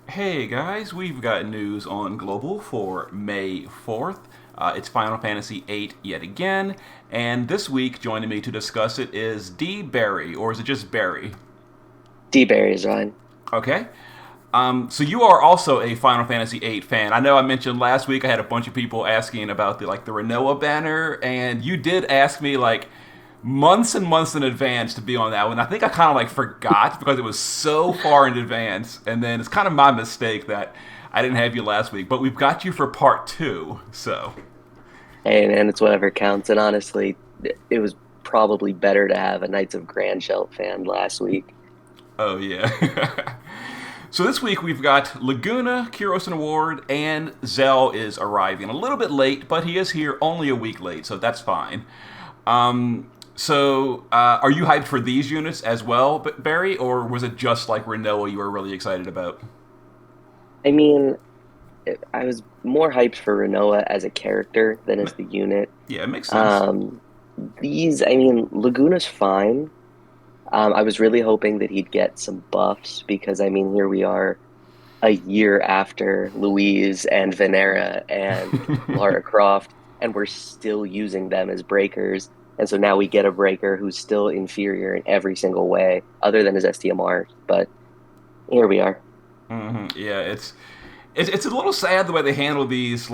Hey guys, we've got news on Global for May 4th. It's Final Fantasy VIII yet again, and this week joining me to discuss it is DBarry, or is it just Barry? DBarry is on. Okay. So you are also a Final Fantasy VIII fan. I know I mentioned last week I had a bunch of people asking about the Renoa banner, and you did ask me months and months in advance to be on that one. I think I kind of forgot because it was so far in advance, and then it's kind of my mistake that I didn't have you last week. But we've got you for part two, so And it's whatever counts. And honestly, it was probably better to have a Knights of Grandshelt fan last week. oh yeah. So this week we've got Laguna, Kiros Ward, and Zell is arriving a little bit late, but he is here only a week late, so that's fine. Are you hyped for these units as well, Barry, or was it just like Renoa you were really excited about? I mean, I was more hyped for Renoa as a character than as the unit. Yeah, it makes sense. Um, Laguna's fine. I was really hoping that he'd get some buffs because, here we are a year after Louise and Venera and Lara Croft, and we're still using them as breakers. And so now we get a breaker who's still inferior in every single way, other than his STMR. But here we are. Yeah, it's a little sad the way they handle these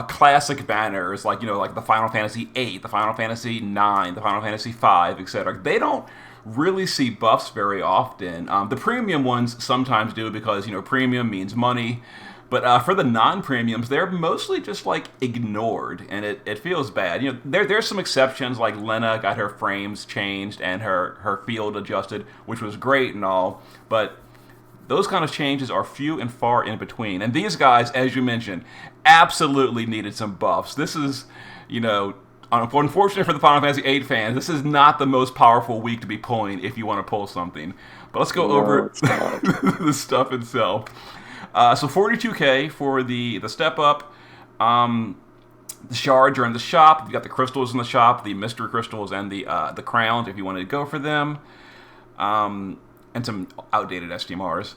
classic banners, like the Final Fantasy VIII, the Final Fantasy IX, the Final Fantasy V, etc. They don't really see buffs very often. The premium ones sometimes do because premium means money, but for the non-premiums, they're mostly just ignored, and it feels bad. There's some exceptions, like Lena got her frames changed and her field adjusted, which was great and all, but those kind of changes are few and far in between. And these guys, as you mentioned, absolutely needed some buffs. This is, unfortunate for the Final Fantasy VIII fans, this is not the most powerful week to be pulling if you want to pull something. But let's go No, over it's not. the stuff itself. So 42k for the step up. The shards are in the shop. You got the crystals in the shop, the mystery crystals and the crowns if you wanted to go for them. And some outdated STMRs.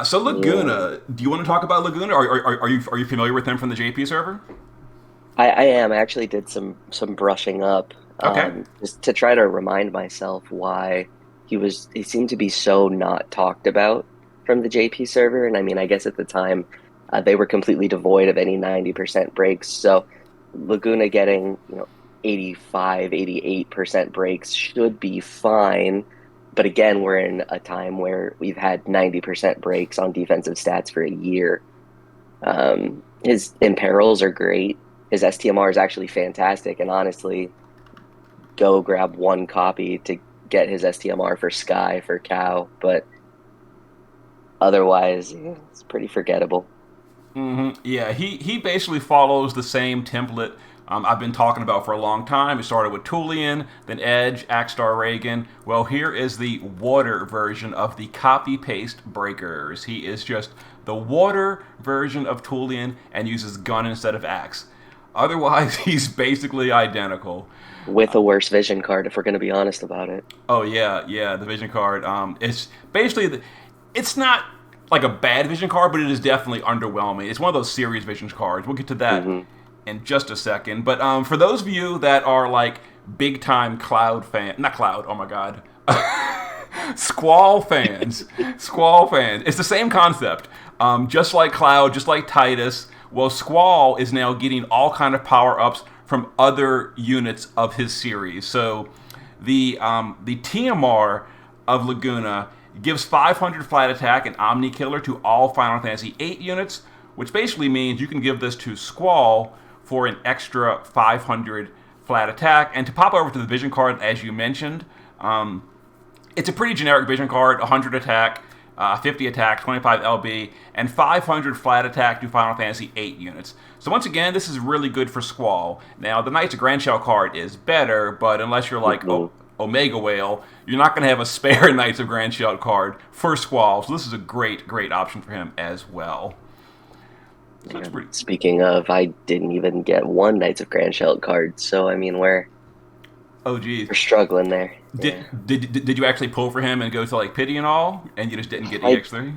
So Yeah. Laguna, do you want to talk about Laguna? Are you familiar with him from the JP server? I am. I actually did some brushing up, Okay. just to try to remind myself why he seemed to be so not talked about from the JP server. And I guess at the time, they were completely devoid of any 90% breaks. So Laguna getting, 85, 88% breaks should be fine. But again, we're in a time where we've had 90% breaks on defensive stats for a year. His imperils are great. His STMR is actually fantastic. And honestly, go grab one copy to get his STMR for Sky for Cow. But otherwise, yeah, it's pretty forgettable. Yeah, he basically follows the same template I've been talking about for a long time. It started with Tulian, then Edge, Axstar Reagan. Well, here is the water version of the copy paste breakers. He is just the water version of Tulian and uses gun instead of axe. Otherwise, he's basically identical. With a worse vision card, if we're going to be honest about it. Oh yeah, the vision card. It's basically it's not like a bad vision card, but it is definitely underwhelming. It's one of those series vision cards. We'll get to that Hmm. in just a second. But for those of you that are big time Cloud fan, not Cloud. Oh my God. Squall fans, Squall fans. It's the same concept. Just like Cloud, just like Titus. Well, Squall is now getting all kind of power ups from other units of his series. So the TMR of Laguna gives 500 flat attack and Omni Killer to all Final Fantasy VIII units, which basically means you can give this to Squall for an extra 500 flat attack. And to pop over to the vision card, as you mentioned, it's a pretty generic vision card: 100 attack, 50 attack, 25 LB, and 500 flat attack to Final Fantasy VIII units. So once again, this is really good for Squall. Now, the Knights of Grandshell card is better, but unless you're Hmm. Omega Whale, you're not going to have a spare Knights of Grandshell card for Squall. So this is a great, great option for him as well. So that's Yeah. pretty. Speaking of, I didn't even get one Knights of Grandshelt card. So, Oh, geez. we're struggling there. Did, Yeah. did you actually pull for him and go to Pity and all, and you just didn't get I EX3?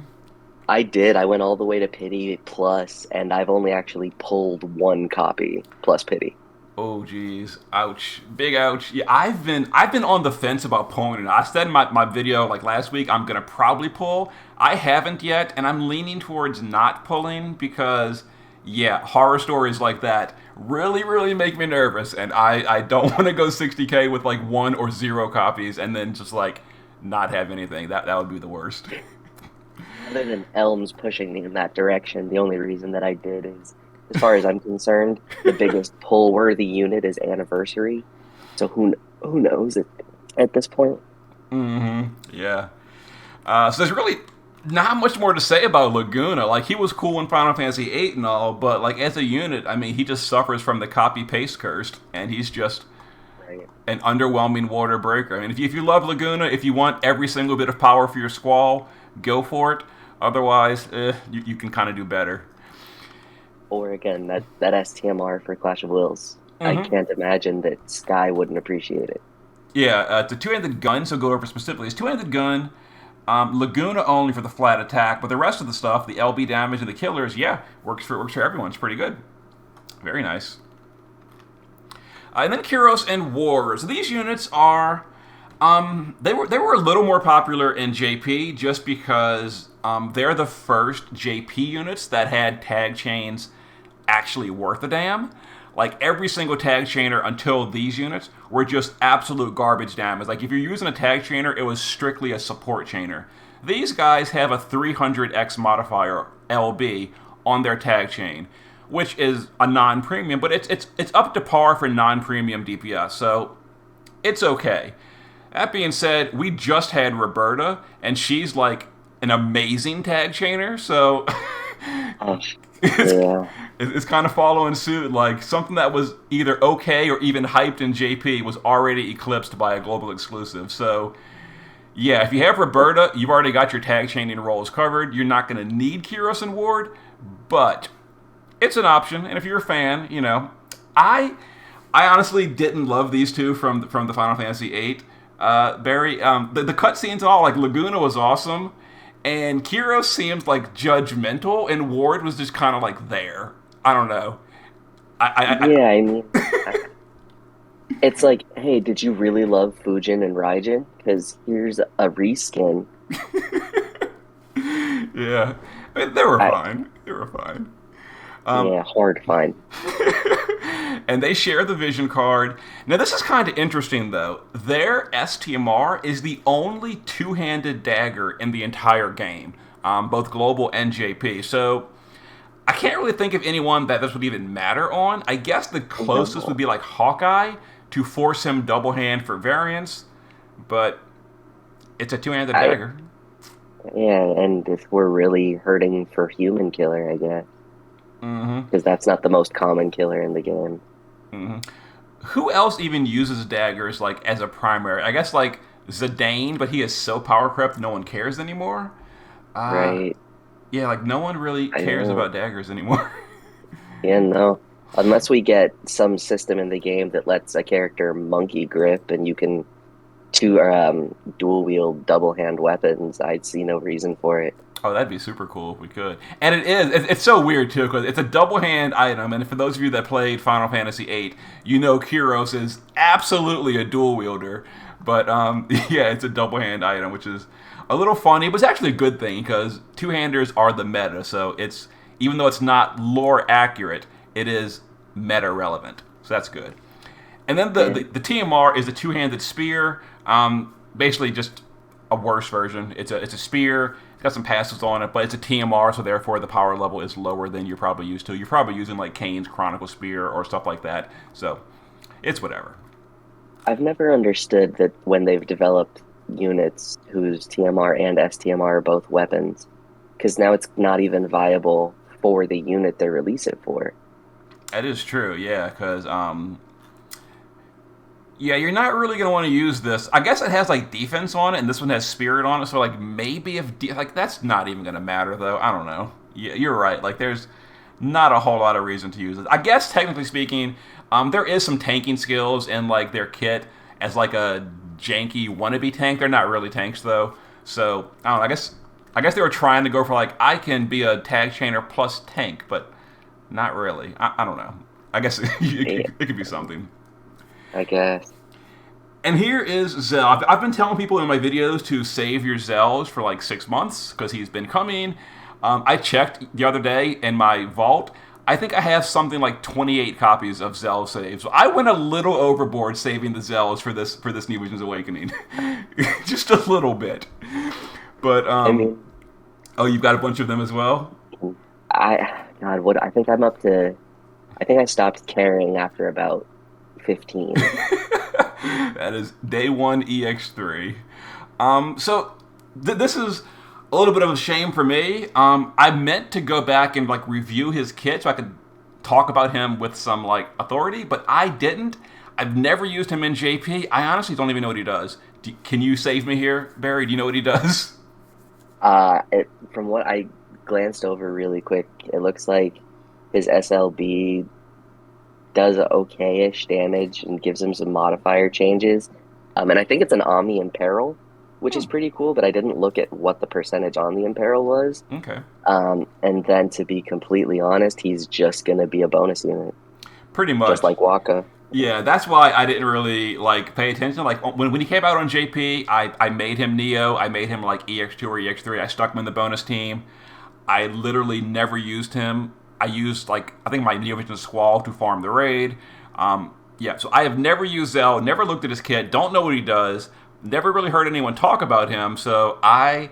I did. I went all the way to pity plus, and I've only actually pulled one copy plus pity. Oh geez, ouch, big ouch. Yeah, I've been on the fence about pulling it. I said in my video like last week I'm gonna probably pull. I haven't yet, and I'm leaning towards not pulling because yeah, horror stories like that really make me nervous, and I don't want to go 60K with like one or zero copies and then just like not have anything. That would be the worst. Other than Elms pushing me in that direction, the only reason that I did is, as far as I'm concerned, the biggest pull-worthy unit is Anniversary. So who knows at this point? Yeah. So there's really not much more to say about Laguna. Like he was cool in Final Fantasy VIII and all, but like as a unit, I mean, he just suffers from the copy paste curse, and he's just Right. an underwhelming water breaker. I mean, if you love Laguna, if you want every single bit of power for your Squall, go for it. Otherwise, you can kind of do better. Or again, that STMR for Clash of Wills. I Mm-hmm. can't imagine that Sky wouldn't appreciate it. Yeah, it's a two-handed gun, so go over specifically. It's two-handed gun, Laguna only for the flat attack, but the rest of the stuff, the LB damage and the killers, yeah, works for everyone. It's pretty good. Very nice. And then Kiros and Wars. These units are they were a little more popular in JP just because they're the first JP units that had tag chains actually worth a damn. Like every single tag chainer until these units were just absolute garbage damage. Like if you're using a tag chainer, it was strictly a support chainer. These guys have a 300x modifier LB on their tag chain, which is a non-premium, but it's up to par for non-premium DPS, so it's okay. That being said, we just had Roberta, and she's like an amazing tag chainer, so Oh, it's, yeah. it's kind of following suit. Like something that was either okay or even hyped in JP was already eclipsed by a global exclusive. So yeah, if you have Roberta, you've already got your tag chaining roles covered. You're not going to need Kiros and Ward, but it's an option. And if you're a fan, I honestly didn't love these two from the Final Fantasy VIII. Barry, the cutscenes and all, like Laguna was awesome, and Kiros seemed like judgmental, and Ward was just kind of like there. I don't know. Yeah, I mean, it's like, hey, did you really love Fujin and Raijin? Because here's a reskin. Yeah, they were I, fine. They were fine. yeah, hard find. And they share the vision card. Now, this is kind of interesting, though. Their STMR is the only two-handed dagger in the entire game, both global and JP. So I can't really think of anyone that this would even matter on. I guess the closest would be like Hawkeye to force him double hand for variance, but it's a two-handed dagger. Yeah, and if we're really hurting for human killer, I guess. Because that's not the most common killer in the game. Who else even uses daggers like as a primary? I guess like Zidane, but he is so power crept no one cares anymore. Right. Yeah, like no one really I cares know. about daggers anymore. Yeah, no. Unless we get some system in the game that lets a character monkey grip and you can dual wield double hand weapons, I'd see no reason for it. Oh, that'd be super cool if we could. And it's so weird too because it's a double hand item. And for those of you that played Final Fantasy VIII, you know Kiros is absolutely a dual wielder. But yeah, it's a double hand item, which is a little funny, but it's actually a good thing because two handers are the meta. So it's even though it's not lore accurate, it is meta relevant. So that's good. And then the TMR is a two-handed spear, basically just a worse version. It's a spear. It's got some passives on it, but it's a TMR, so therefore the power level is lower than you're probably used to. You're probably using like Kane's Chronicle Spear or stuff like that. So it's whatever. I've never understood that when they've developed units whose TMR and STMR are both weapons, because now it's not even viable for the unit they release it for. That is true, yeah, because yeah, you're not really gonna want to use this. I guess it has like defense on it, and this one has spirit on it. So like maybe if like that's not even gonna matter though. I don't know. Yeah, you're right. Like there's not a whole lot of reason to use it. I guess technically speaking, there is some tanking skills in like their kit as like a janky wannabe tank. They're not really tanks though. So I don't know. I guess I guess they were trying to go for like, I can be a tag chainer plus tank, but not really. I don't know. I guess it could be something. I guess. And here is Zell. I've been telling people in my videos to save your Zells for like 6 months because he's been coming. I checked the other day in my vault. I think I have something like 28 copies of Zell saved. So I went a little overboard saving the Zells for this New Visions Awakening. Just a little bit. But, I mean, oh, you've got a bunch of them as well? God, I think I'm up to, I think I stopped caring after about 15. That is day 1 EX3. So this is a little bit of a shame for me. I meant to go back and like review his kit so I could talk about him with some like authority, but I didn't. I've never used him in JP. I honestly don't even know what he does. Can you save me here, Barry? Do you know what he does? From what I glanced over really quick, it looks like his SLB does okay-ish damage and gives him some modifier changes. And I think it's an Omni Imperil, which is pretty cool, but I didn't look at what the percentage on the Imperil was. Okay. And then to be completely honest, he's just going to be a bonus unit. Pretty much. Just like Waka. Yeah, that's why I didn't really like pay attention. Like when he came out on JP, I made him Neo. I made him like EX2 or EX3. I stuck him in the bonus team. I literally never used him. I used I think my Neo Vision Squall to farm the raid. Yeah, so I have never used Zell, never looked at his kit, don't know what he does, never really heard anyone talk about him, so I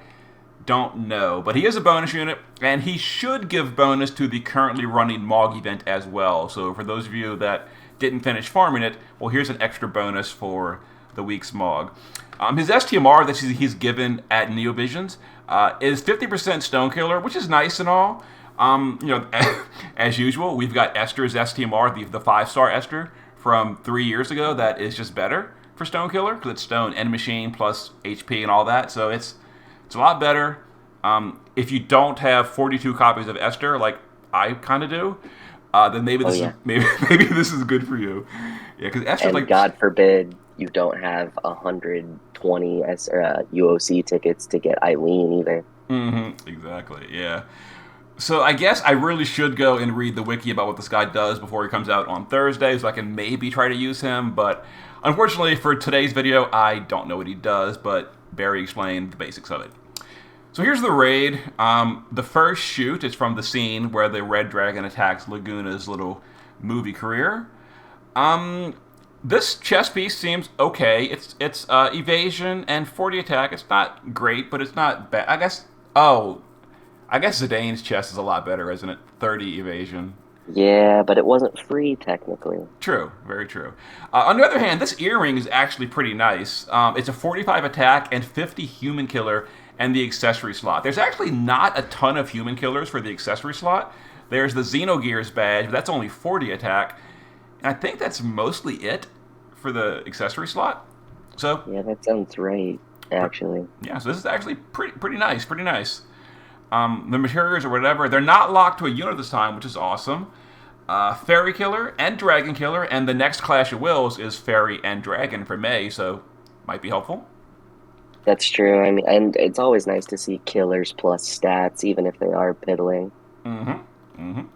don't know. But he is a bonus unit, and he should give bonus to the currently running Mog event as well. So for those of you that didn't finish farming it, well, here's an extra bonus for the week's Mog. His STMR that he's given at Neo Visions is 50% Stone Killer, which is nice and all. As usual, we've got Esther's STMR, the 5-star Esther from 3 years ago that is just better for Stone Killer because it's Stone and Machine plus HP and all that. So it's a lot better. If you don't have 42 copies of Esther, like I kind of do, then maybe this is good for you. Yeah, because Esther's and God forbid you don't have 120 UOC tickets to get Eileen either. Mm-hmm. Exactly. Yeah. So I guess I really should go and read the wiki about what this guy does before he comes out on Thursday, so I can maybe try to use him. But unfortunately for today's video, I don't know what he does, but Barry explained the basics of it. So here's the raid. The first shoot is from the scene where the Red Dragon attacks Laguna's little movie career. This chess piece seems okay. It's evasion and 40 attack. It's not great, but it's not bad. I guess Zidane's chess is a lot better, isn't it? 30 evasion. Yeah, but it wasn't free, technically. True, very true. On the other hand, this earring is actually pretty nice. It's a 45 attack and 50 human killer and the accessory slot. There's actually not a ton of human killers for the accessory slot. There's the Xenogears badge, but that's only 40 attack. And I think that's mostly it for the accessory slot. So yeah, that sounds right, actually. Yeah, so this is actually pretty nice, pretty nice. The materials or whatever, they're not locked to a unit this time, which is awesome. Fairy Killer and Dragon Killer, and the next Clash of Wills is Fairy and Dragon for May, so might be helpful. That's true. I mean, and it's always nice to see killers plus stats, even if they are piddling. And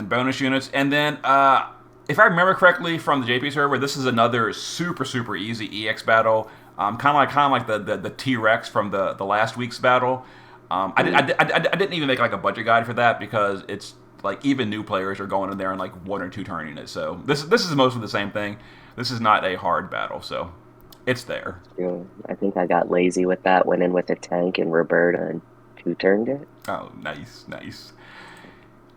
bonus units, and then if I remember correctly from the JP server, this is another super easy EX battle. Kind of like the T-Rex from the last week's battle. I didn't even make like a budget guide for that because it's like even new players are going in there and like 1 or 2 turning it. So this is mostly the same thing. This is not a hard battle, so it's there. Yeah, I think I got lazy with that. Went in with a tank and Roberta and 2-turned it. Oh, nice.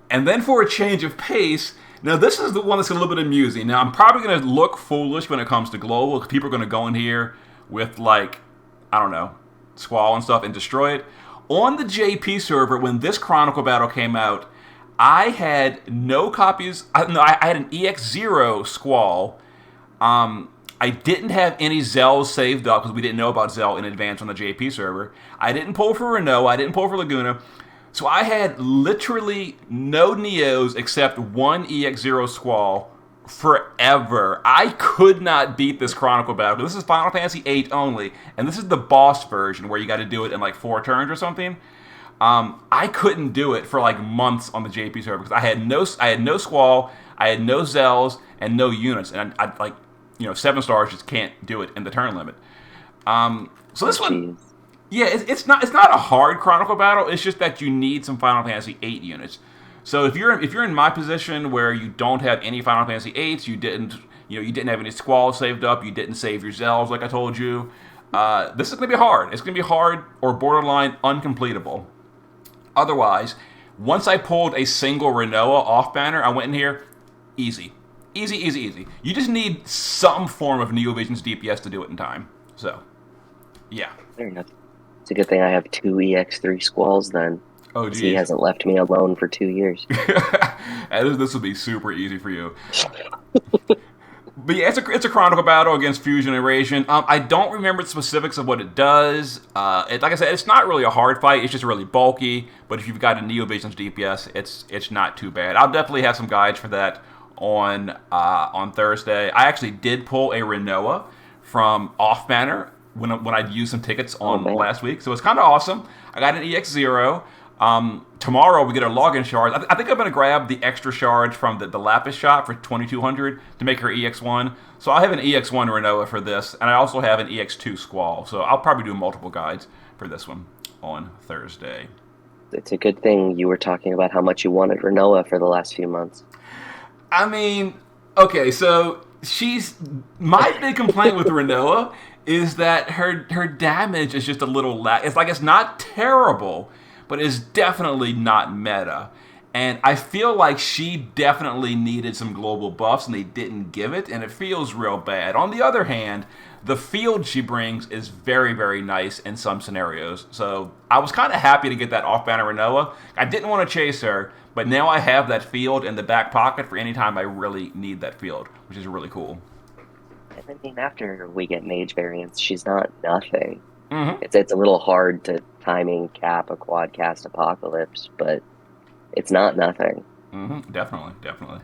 And then for a change of pace. Now, this is the one that's a little bit amusing. Now, I'm probably going to look foolish when it comes to global, because people are going to go in here with, like, I don't know, Squall and stuff and destroy it. On the JP server, when this Chronicle Battle came out, I had no copies. I had an EX0 Squall. I didn't have any Zells saved up, because we didn't know about Zell in advance on the JP server. I didn't pull for Renault. I didn't pull for Laguna. So I had literally no Neos except one EX0 Squall forever. I could not beat this Chronicle Battle. This is Final Fantasy VIII only, and this is the boss version where you got to do it in like 4 turns or something. I couldn't do it for like months on the JP server because I had no Squall, I had no Zells, and no units, and I like 7 stars just can't do it in the turn limit. So this one, yeah, it's not a hard Chronicle Battle. It's just that you need some Final Fantasy VIII units. So if you're in my position where you don't have any Final Fantasy VIIIs, you didn't have any Squalls saved up, you didn't save your Zells like I told you, this is going to be hard. It's going to be hard or borderline uncompletable. Otherwise, once I pulled a single Renoa off banner, I went in here, easy. Easy, easy, easy. You just need some form of Neovision's DPS to do it in time. So, yeah. Fair enough. It's a good thing I have 2 EX3 Squalls then. Oh, geez. He hasn't left me alone for 2 years. This will be super easy for you. But yeah, it's a Chronicle Battle against Fusion Evasion. I don't remember the specifics of what it does. Like I said, it's not really a hard fight. It's just really bulky. But if you've got a Neovision's DPS, it's not too bad. I'll definitely have some guides for that on Thursday. I actually did pull a Renoa from off banner when I used some tickets on last week, so it's kind of awesome. I got an EX0. Tomorrow we get a login shard. I think I'm going to grab the extra shard from the Lapis shop for 2,200 to make her EX1. So I have an EX1 Renoa for this, and I also have an EX2 Squall. So I'll probably do multiple guides for this one on Thursday. It's a good thing you were talking about how much you wanted Renoa for the last few months. I mean, okay, so my big complaint with Renoa is that her damage is just a little it's not terrible, but it's definitely not meta. And I feel like she definitely needed some global buffs, and they didn't give it, and it feels real bad. On the other hand, the field she brings is very, very nice in some scenarios. So I was kind of happy to get that off-banner Renoa. I didn't want to chase her, but now I have that field in the back pocket for any time I really need that field, which is really cool. And I mean, after we get mage variants, she's not nothing. Mm-hmm. It's a little hard to timing cap a quad cast Apocalypse, but it's not nothing. Mm-hmm. Definitely.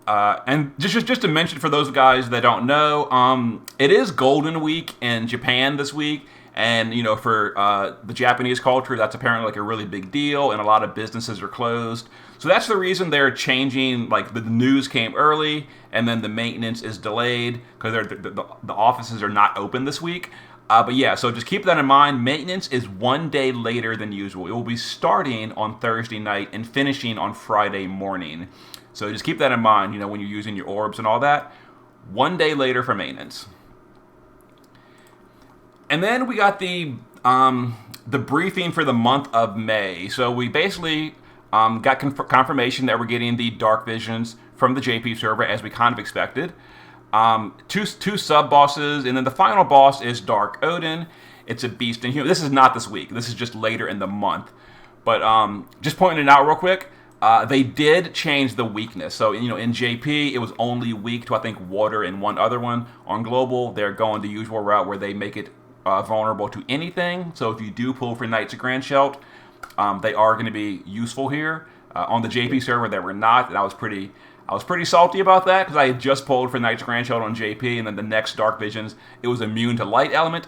And just to mention for those guys that don't know, it is Golden Week in Japan this week, and for the Japanese culture, that's apparently like a really big deal, and a lot of businesses are closed. So that's the reason they're changing. Like the news came early, and then the maintenance is delayed because the offices are not open this week. But yeah, so just keep that in mind. Maintenance is 1 day later than usual. It will be starting on Thursday night and finishing on Friday morning. So just keep that in mind, when you're using your orbs and all that. 1 day later for maintenance. And then we got the briefing for the month of May. So we basically got confirmation that we're getting the Dark Visions from the JP server as we kind of expected. Two sub-bosses, and then the final boss is Dark Odin. It's a beast in human. This is not this week. This is just later in the month. But just pointing it out real quick, they did change the weakness. So, in JP, it was only weak to, I think, water and one other one. On Global, they're going the usual route where they make it vulnerable to anything. So if you do pull for Knights of Grandshelt, they are going to be useful here. On the JP server, they were not, and I was pretty salty about that because I had just pulled for Knights of Grandshelt on JP, and then the next Dark Visions, it was immune to Light Element.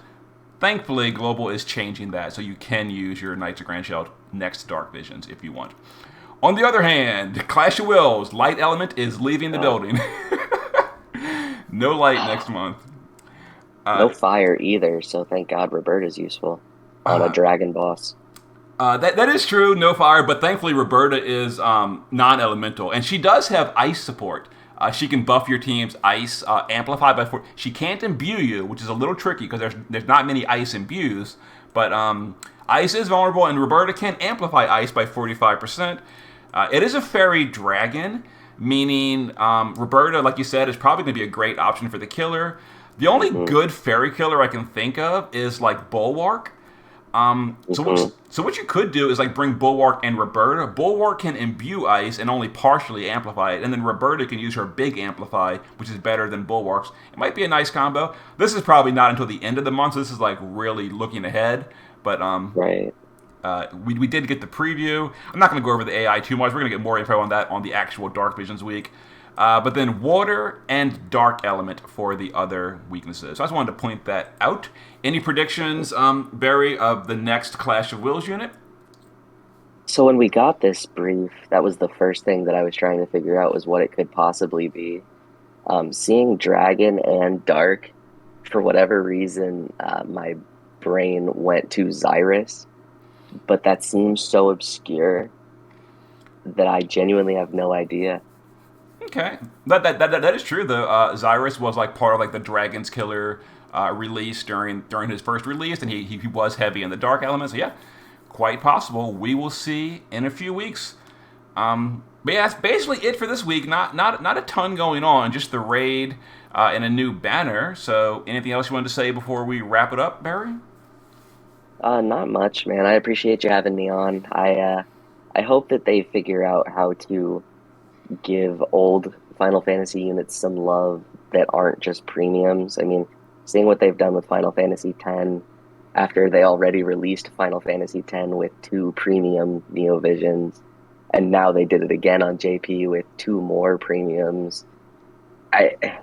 Thankfully, Global is changing that, so you can use your Knights of Grandshelt next Dark Visions if you want. On the other hand, Clash of Wills, Light Element is leaving the building. No light next month. No fire either, so thank God Roberta's useful on a dragon boss. That is true, no fire, but thankfully Roberta is non-elemental, and she does have ice support. She can buff your team's ice, amplify by 4. She can't imbue you, which is a little tricky because there's not many ice imbues, but ice is vulnerable, and Roberta can amplify ice by 45%. It is a fairy dragon, meaning Roberta, like you said, is probably going to be a great option for the killer. The only good fairy killer I can think of is like Bulwark. So what you could do is like bring Bulwark and Roberta. Bulwark can imbue ice and only partially amplify it, and then Roberta can use her big amplify, which is better than Bulwark's. It might be a nice combo. This is probably not until the end of the month, so this is like really looking ahead. But right. We did get the preview. I'm not going to go over the AI too much. We're going to get more info on that on the actual Dark Visions week. But then water and dark element for the other weaknesses. So I just wanted to point that out. Any predictions, Barry, of the next Clash of Wills unit? So when we got this brief, that was the first thing that I was trying to figure out was what it could possibly be. Seeing dragon and dark, for whatever reason, my brain went to Xyrus, but that seems so obscure that I genuinely have no idea. Okay, that is true. The Xyrus was like part of like the Dragon's Killer release during his first release, and he was heavy in the dark elements. So yeah, quite possible. We will see in a few weeks. But yeah, that's basically it for this week. Not a ton going on. Just the raid and a new banner. So anything else you wanted to say before we wrap it up, Barry? Not much, man. I appreciate you having me on. I hope that they figure out how to give old Final Fantasy units some love that aren't just premiums. I mean, seeing what they've done with Final Fantasy X after they already released Final Fantasy X with two premium Neovisions, and now they did it again on JP with two more premiums. I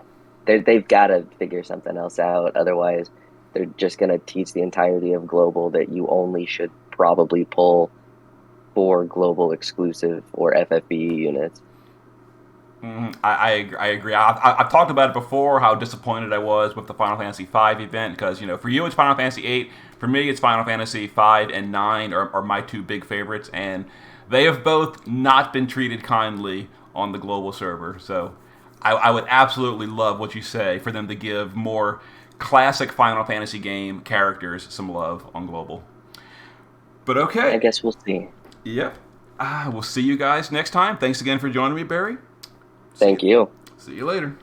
they've got to figure something else out. Otherwise, they're just going to teach the entirety of Global that you only should probably pull for Global exclusive or FFB units. I agree. I've talked about it before. How disappointed I was with the Final Fantasy V event because for you it's Final Fantasy VIII. For me it's Final Fantasy V and IX are my two big favorites, and they have both not been treated kindly on the global server. So I would absolutely love what you say for them to give more classic Final Fantasy game characters some love on global. But okay. I guess we'll see. Yep. We'll see you guys next time. Thanks again for joining me, Barry. Thank you. See you later.